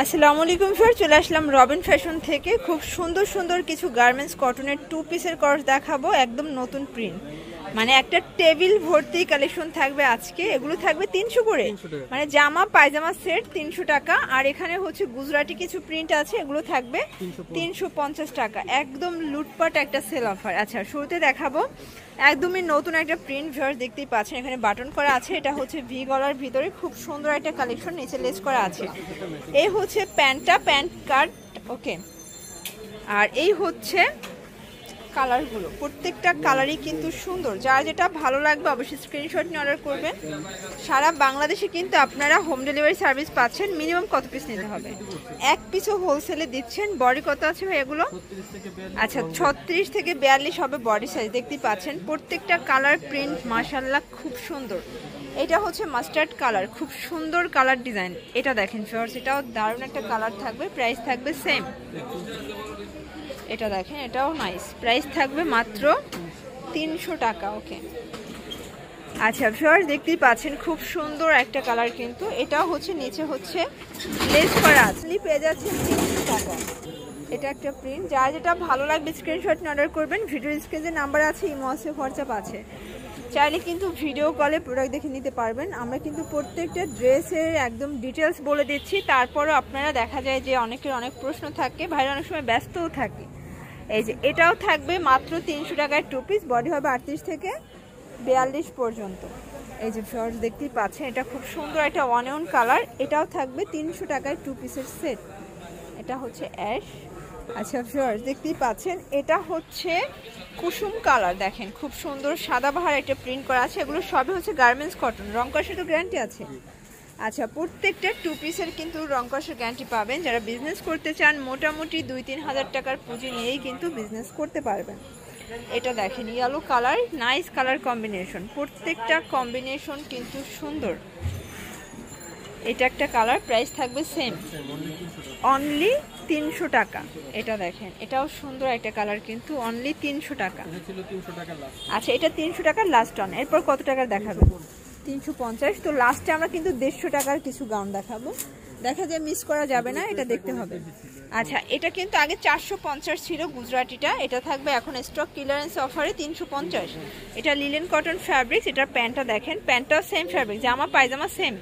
আসসালামু আলাইকুম স্যার, চলে আসলাম রবিন ফ্যাশন থেকে। খুব সুন্দর সুন্দর কিছু গার্মেন্টস কটনের 2 পিসের কর্স দেখাবো, একদম নতুন প্রিন্ট। মানে একটা টেবিল ভর্তি কালেকশন থাকবে আজকে। এগুলো থাকবে 300 করে, মানে জামা পায়জামা সেট 300 টাকা। আর এখানে হচ্ছে গুজরাটি কিছু প্রিন্ট আছে, এগুলো থাকবে 350 টাকা। একদম লুটপাট একটা সেল অফার। আচ্ছা, শুরুতে দেখাবো একদমই নতুন একটা প্রিন্ট। ভিউয়ার্স দেখতেই পাচ্ছেন এখানে বাটন করা আছে। এটা হচ্ছে ভি গলার ভিতরে খুব সুন্দর একটা কালেকশন, নিচে লেস করা আছে। এই হচ্ছে প্যান্টটা, প্যান্ট কাট, ওকে। আর এই হচ্ছে কালারগুলো, প্রত্যেকটা কালারই কিন্তু সুন্দর। যার যেটা ভালো লাগবে অবশ্যই স্ক্রিনশট নিয়ে অর্ডার করবেন। সারা বাংলাদেশে কিন্তু আপনারা হোম ডেলিভারি সার্ভিস পাচ্ছেন। মিনিমাম কত পিস নিতে হবে? এক পিসও হোলসেলে দিচ্ছেন। বডি কত আছে ভাই এগুলো? আচ্ছা, 36 থেকে 42 হবে বডি সাইজ। দেখতেই পাচ্ছেন প্রত্যেকটা কালার প্রিন্ট মাশাআল্লাহ খুব সুন্দর। এটা হচ্ছে মাস্টার্ড কালার, খুব সুন্দর কালার ডিজাইন। এটা দেখেন ফিওর্স, এটাও দারুণ একটা কালার থাকবে। প্রাইস থাকবে সেম। এটা দেখেন, এটাও নাইস। প্রাইস থাকবে মাত্র 300 টাকা, ওকে। আচ্ছা ফিওর্স দেখতেই পাচ্ছেন খুব সুন্দর একটা কালার কিন্তু। এটাও হচ্ছে নিচে হচ্ছে লেস করা আছে, পেয়ে যাচ্ছেন 300 টাকা। এটা একটা প্রিন্ট। যার যেটা ভালো লাগবে স্ক্রিনশট নিয়ে অর্ডার করবেন। ভিডিওর স্ক্রিনে নাম্বার আছে, ইমো আছে, হোয়াটসঅ্যাপ আছে। চাইলে কিন্তু ভিডিও কলে প্রোডাক্ট দেখে নিতে পারবেন। আমরা কিন্তু প্রত্যেকটা ড্রেসের একদম ডিটেলস বলে দিচ্ছি। তারপরও আপনারা দেখা যায় যে অনেকের অনেক প্রশ্ন থাকে, ভাইরা অনেক সময় ব্যস্তও থাকে। এই যে এটাও থাকবে মাত্র 300 টাকায় 2 পিস। বডি হবে 38 থেকে 42 পর্যন্ত। এই যে ফিওর্স দেখতেই পাচ্ছেন, এটা খুব সুন্দর একটা অনিয়ন কালার। এটাও থাকবে 300 টাকায় 2 পিসের সেট। এটা হচ্ছে অ্যাশ। আচ্ছা ফিওর্স দেখতেই পাচ্ছেন, এটা হচ্ছে কুসুম কালার। দেখেন খুব সুন্দর সাদাবাহার একটা প্রিন্ট করা আছে। এগুলো সবই হচ্ছে গার্মেন্টস কটন। রং কষের তো গ্যারান্টি আছে। আচ্ছা, প্রত্যেকটা 2 পিসের কিন্তু রং কষের গ্যারান্টি পাবেন। যারা বিজনেস করতে চান মোটামুটি 2-3 হাজার টাকার পুঁজি নিয়েই কিন্তু বিজনেস করতে পারবেন। এটা দেখেন yellow colour, nice colour combination. প্রত্যেকটা কম্বিনেশন কিন্তু সুন্দর। এটা একটা কালার, প্রাইস থাকবে সেম, অনলি 300 টাকা। এটা দেখেন, এটাও সুন্দর একটা কালার কিন্তু, অনলি 300 টাকা। আচ্ছা, এটা 300 টাকার লাস্ট অন। এরপর কত টাকার দেখাবেন? 350। তো লাস্টে আমরা কিন্তু 150 টাকার কিছু গাউন দেখাবো। দেখা যায় মিস করা যাবে না, এটা দেখতে হবে। আচ্ছা, এটা কিন্তু আগে 450 ছিল গুজরাটিটা। এটা থাকবে এখন স্টক ক্লিয়ারেন্স অফারে 350। এটা লিলেন কটন ফ্যাব্রিক্স। এটার প্যান্টটা দেখেন, প্যান্টটাও সেম ফ্যাব্রিক, জামা পায়জামা সেম।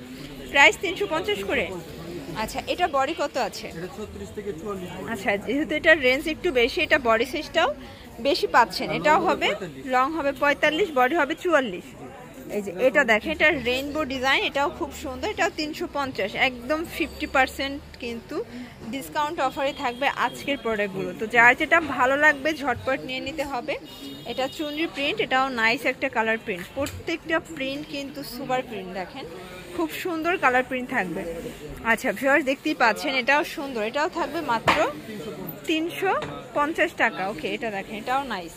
প্রাইস 350 করে। আচ্ছা, এটা বডি কত আছে? আচ্ছা, যেহেতু এটার রেঞ্জ একটু বেশি, এটা বডি সাইজটাও বেশি পাচ্ছেন। এটাও হবে লং হবে 45, বডি হবে 44। এই যে এটা দেখেন, এটা রেইনবো ডিজাইন। এটাও খুব সুন্দর। এটাও 350, একদম 50% কিন্তু ডিসকাউন্ট অফারে থাকবে আজকের প্রোডাক্টগুলো। তো যার যেটা ভালো লাগবে ঝটপট নিয়ে নিতে হবে। এটা চুনরি প্রিন্ট, এটাও নাইস একটা কালার প্রিন্ট। প্রত্যেকটা প্রিন্ট কিন্তু সুপার প্রিন্ট। দেখেন খুব সুন্দর কালার প্রিন্ট থাকবে। আচ্ছা ভিউয়ার্স দেখতেই পাচ্ছেন, এটাও সুন্দর। এটাও থাকবে মাত্র 350 টাকা, ওকে। এটা দেখেন, এটাও নাইস।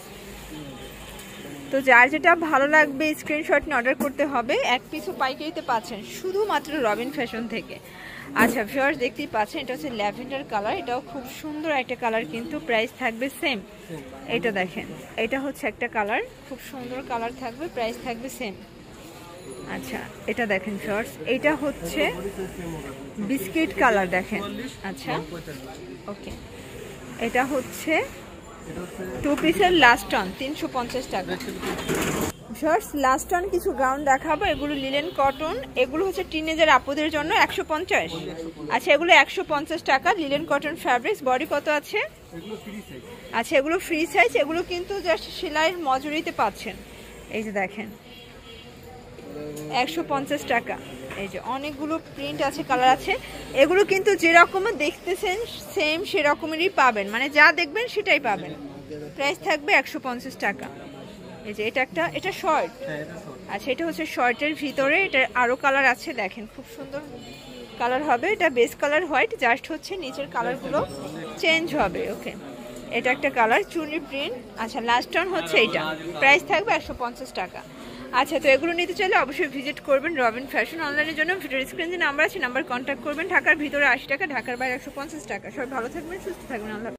তো যার যেটা ভালো লাগবে স্ক্রিনশট নিয়ে অর্ডার করতে হবে। এক পিসও পাইকারিতে পাচ্ছেন শুধুমাত্র রবিন ফ্যাশন থেকে। আচ্ছা ভিউয়ার্স দেখতেই পাচ্ছেন, এটা হচ্ছে ল্যাভেন্ডার কালার। এটাও খুব সুন্দর একটা কালার কিন্তু, প্রাইস থাকবে সেম। এটা দেখেন, এটা হচ্ছে একটা কালার, খুব সুন্দর কালার থাকবে, প্রাইস থাকবে সেম। আচ্ছা, এটা দেখেন ভিউয়ার্স, এটা হচ্ছে বিস্কিট কালার। দেখেন, আচ্ছা ওকে। এটা হচ্ছে 2 পিসের লাস্ট অন 350 টাকা। শর্টস লাস্ট অন কিছু গাউন দেখাবো। এগুলো লিলেন কটন। এগুলো হচ্ছে টিনেজার আপুদের জন্য 150। আচ্ছা, এগুলো 150 টাকা, লিলেন কটন ফ্যাব্রিক্স। বডি কত আছে? আচ্ছা, এগুলো ফ্রি সাইজ। এগুলো কিন্তু জাস্ট সেলাইয়ের মজুরিতে পাচ্ছেন। এই যে দেখেন 150 টাকা। এই যে অনেকগুলো প্রিন্ট আছে, কালার আছে। এগুলো কিন্তু যেরকম দেখতেছেন সেম সেরকমেরই পাবেন, মানে যা দেখবেন সেটাই পাবেন। প্রাইস থাকবে 150 টাকা। এই যে এটা একটা, এটা শর্ট। আচ্ছা, এটা হচ্ছে শর্টের ভিতরে। এটা আরো কালার আছে, দেখেন খুব সুন্দর কালার হবে। এটা বেস কালার হোয়াইট, জাস্ট হচ্ছে নিচের কালারগুলো চেঞ্জ হবে, ওকে। এটা একটা কালার, চুনি প্রিন্ট। আচ্ছা, লাস্ট অন হচ্ছে এটা, প্রাইস থাকবে 150 টাকা। আচ্ছা, তো এগুলো নিতে চাইলে অবশ্যই ভিজিট করবেন রবিন ফ্যাশন। অনলাইনের জন্য ভিডিওর স্ক্রিনে নাম্বার আছে, নাম্বার কন্ট্যাক্ট করবেন। ঢাকার ভিতরে 80 টাকা, ঢাকার বাইরে 150 টাকা। সবাই ভালো থাকবেন, সুস্থ থাকবেন। আল্লাহ।